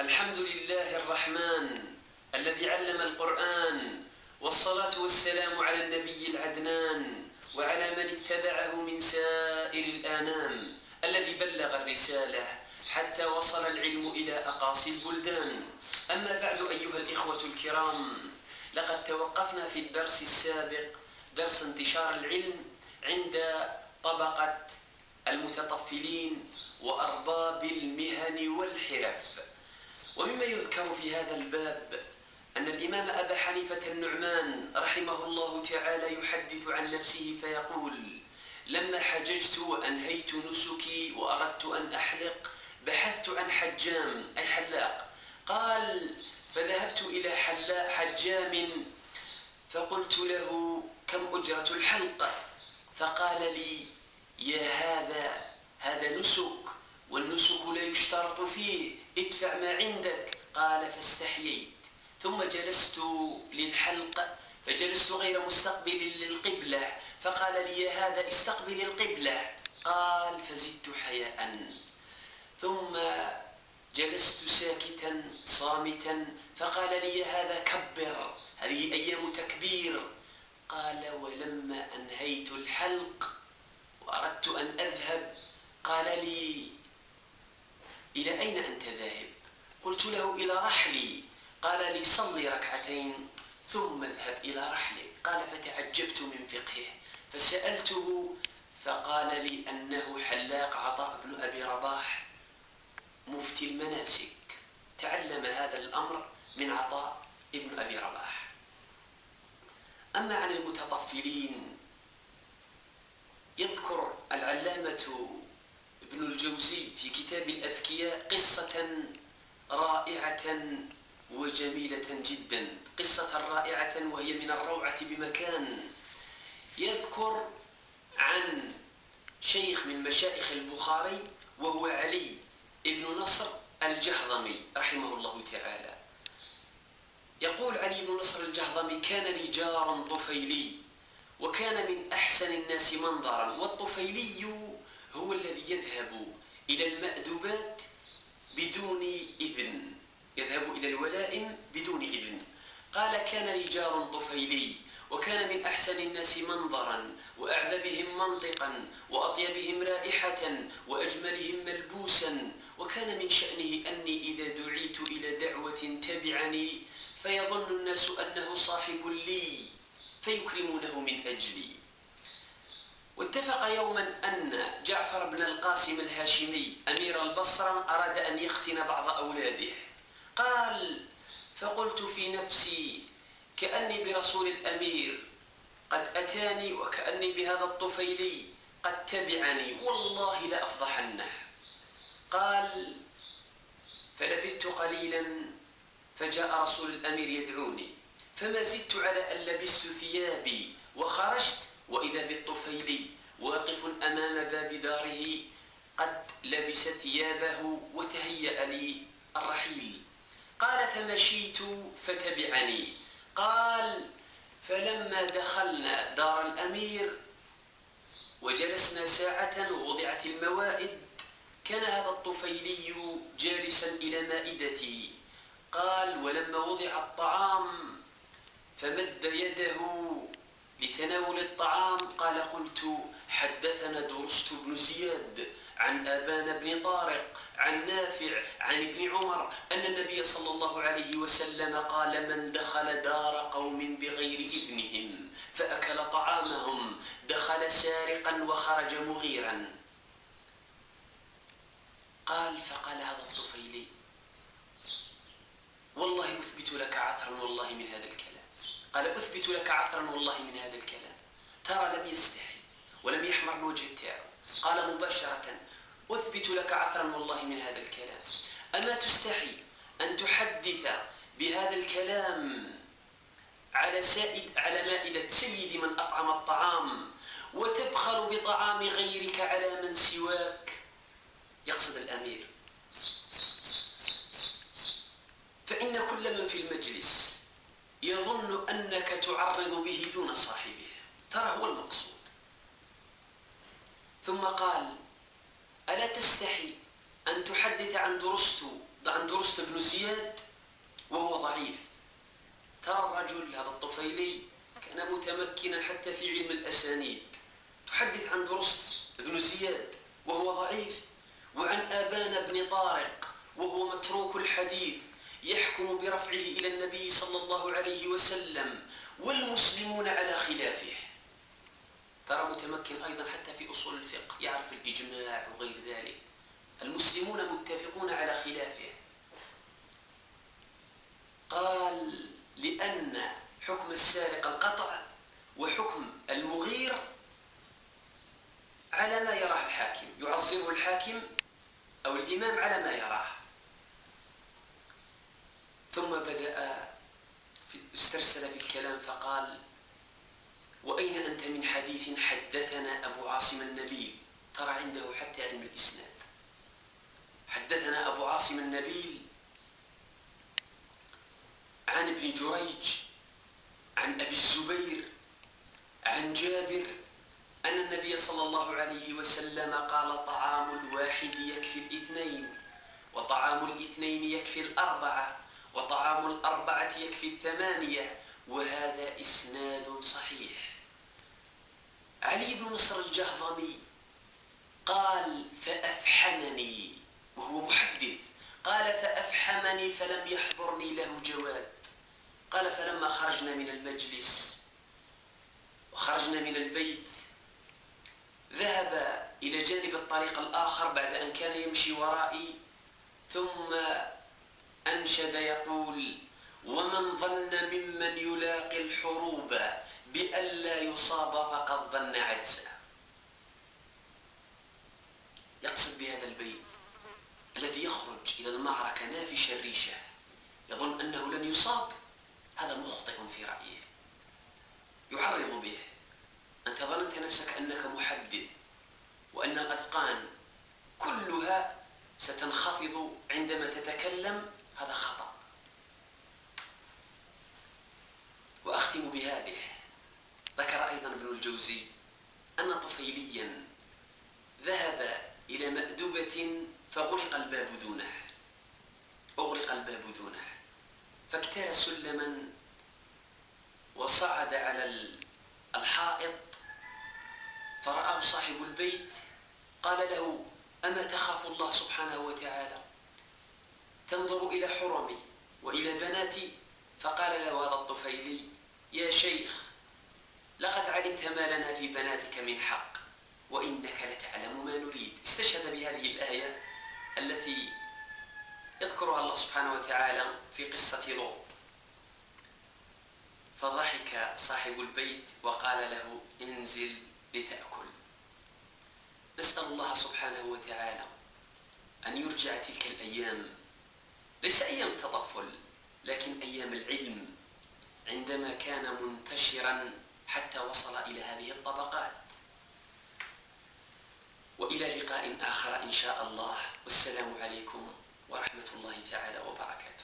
الحمد لله الرحمن الذي علم القرآن، والصلاة والسلام على النبي العدنان وعلى من اتبعه من سائر الآنام، الذي بلغ الرسالة حتى وصل العلم إلى أقاصي البلدان. أما بعد أيها الإخوة الكرام، لقد توقفنا في الدرس السابق درس انتشار العلم عند طبقة المتطفلين وأرباب المهن والحرف. ومما يذكر في هذا الباب أن الإمام أبا حنيفة النعمان رحمه الله تعالى يحدث عن نفسه فيقول: لما حججت وأنهيت نسكي وأردت أن أحلق بحثت عن حجام أي حلاق. قال: فذهبت إلى حجام فقلت له: كم أجرة الحلق؟ فقال لي: يا هذا نسك، والنسك لا يشترط فيه، ادفع ما عندك. قال: فاستحييت، ثم جلست للحلق فجلست غير مستقبل للقبلة، فقال لي: يا هذا استقبل القبلة. قال: فزدت حياء، ثم جلست ساكتا صامتا، فقال لي: يا هذا كبر، هذه أيام تكبير. قال: ولما أنهيت الحلق وأردت أن أذهب قال لي: إلى أين أنت ذاهب؟ قلت له: إلى رحلي. قال لي: صلي ركعتين ثم اذهب إلى رحلك. قال: فتعجبت من فقهه فسألته فقال لي أنه حلاق عطاء بن أبي رباح مفتي المناسك، تعلم هذا الأمر من عطاء ابن أبي رباح. أما عن المتطفلين، يذكر العلامة ابن الجوزي في كتاب الأذكياء قصة رائعة وجميلة جدا، قصة رائعة وهي من الروعة بمكان. يذكر عن شيخ من مشايخ البخاري وهو علي ابن نصر الجهضمي رحمه الله تعالى. يقول علي بن نصر الجهضمي: كان لي جار طفيلي وكان من أحسن الناس منظرا. والطفيلي هو الذي يذهب إلى المأدبات بدون إذن، يذهب إلى الولائم بدون إذن. قال: كان لي جار طفيلي وكان من أحسن الناس منظرا وأعذبهم منطقا وأطيبهم رائحة وأجملهم ملبوسا، وكان من شأنه أني إذا دعيت إلى دعوة تبعني فيظن الناس أنه صاحب لي فيكرمونه من أجلي. واتفق يوما أن جعفر بن القاسم الهاشمي أمير البصرة أراد أن يختن بعض أولاده. قال: فقلت في نفسي: كأني برسول الأمير قد أتاني وكأني بهذا الطفيلي قد تبعني، والله لأفضحنه. قال: فلبثت قليلا فجاء رسول الأمير يدعوني، فما زدت على أن لبست ثيابي وخرجت وإذا بالطفيلي واقف أمام باب داره قد لبس ثيابه وتهيأ لي الرحيل. قال: فمشيت فتبعني. قال: فلما دخلنا دار الأمير وجلسنا ساعة ووضعت الموائد كان هذا الطفيلي جالسا إلى مائدتي. قال: ولما وضع الطعام فمد يده لتناول الطعام. قال: قلت: حدثنا درست بن زياد عن أبان بن طارق عن نافع عن ابن عمر أن النبي صلى الله عليه وسلم قال: من دخل دار قوم بغير إذنهم فأكل طعامهم دخل سارقا وخرج مغيرا. قال: فقال هذا الطفيلي: والله أثبت لك عثرا والله من هذا الكلام. قال: أثبت لك عثرا والله من هذا الكلام. ترى لم يستحي ولم يحمر الوجه تاعه. قال مباشرة: أثبت لك عثرا والله من هذا الكلام. أما تستحي أن تحدث بهذا الكلام على مائدة سيد من أطعم الطعام وتبخل بطعام غيرك على من سواك؟ يقصد الأمير. فإن كل من في المجلس يظن أنك تعرض به دون صاحبه، ترى هو المقصود. ثم قال: ألا تستحي أن تحدث عن درست بن زياد وهو ضعيف. ترى الرجل هذا الطفيلي كان متمكنا حتى في علم الأسانيد. تحدث عن درست بن زياد وهو ضعيف، وعن آبان بن طارق وهو متروك الحديث يحكم برفعه إلى النبي صلى الله عليه وسلم والمسلمون على خلافه. ترى متمكن أيضا حتى في أصول الفقه، يعرف الإجماع وغير ذلك. المسلمون متفقون على خلافه. قال لأن حكم السارق القطع وحكم المغير على ما يراه الحاكم، يعصره الحاكم أو الإمام على ما يراه. ثم بدأ استرسل في الكلام فقال: وأين أنت من حديث حدثنا أبو عاصم النبيل؟ ترى عنده حتى علم الإسناد. حدثنا أبو عاصم النبيل عن ابن جريج عن أبي الزبير عن جابر أن النبي صلى الله عليه وسلم قال: طعام الواحد يكفي الاثنين، وطعام الاثنين يكفي الأربعة، وطعام الأربعة يكفي الثمانية، وهذا إسناد صحيح. علي بن نصر الجهضمي قال: فأفحمني، وهو محدث، قال: فأفحمني فلم يحضرني له جواب. قال: فلما خرجنا من المجلس وخرجنا من البيت ذهب إلى جانب الطريق الآخر بعد أن كان يمشي ورائي، ثم أنشد يقول: ومن ظن ممن يلاقي الحروب بألا يصاب فقد ظن عجزا. يقصد بهذا البيت الذي يخرج إلى المعركة نافش الريشة يظن أنه لن يصاب، هذا مخطئ في رأيه، يعرض به. أنت ظننت نفسك أنك محدث وأن الأذقان كلها ستنخفض عندما تتكلم، هذا خطأ. وأختم بهذه. ذكر أيضا ابن الجوزي أن طفيليا ذهب إلى مأدبة فأغلق الباب دونه، فاكترى سلما وصعد على الحائط، فرآه صاحب البيت قال له: أما تخاف الله سبحانه وتعالى؟ تنظر إلى حرمي وإلى بناتي؟ فقال له هذا الطفيلي: يا شيخ، لقد علمت ما لنا في بناتك من حق، وإنك لتعلم ما نريد. استشهد بهذه الآية التي يذكرها الله سبحانه وتعالى في قصة لوط. فضحك صاحب البيت وقال له: انزل لتأكل. نسأل الله سبحانه وتعالى أن يرجع تلك الأيام، ليس أيام التطفل لكن أيام العلم، عندما كان منتشرا حتى وصل إلى هذه الطبقات. وإلى لقاء آخر إن شاء الله، والسلام عليكم ورحمة الله تعالى وبركاته.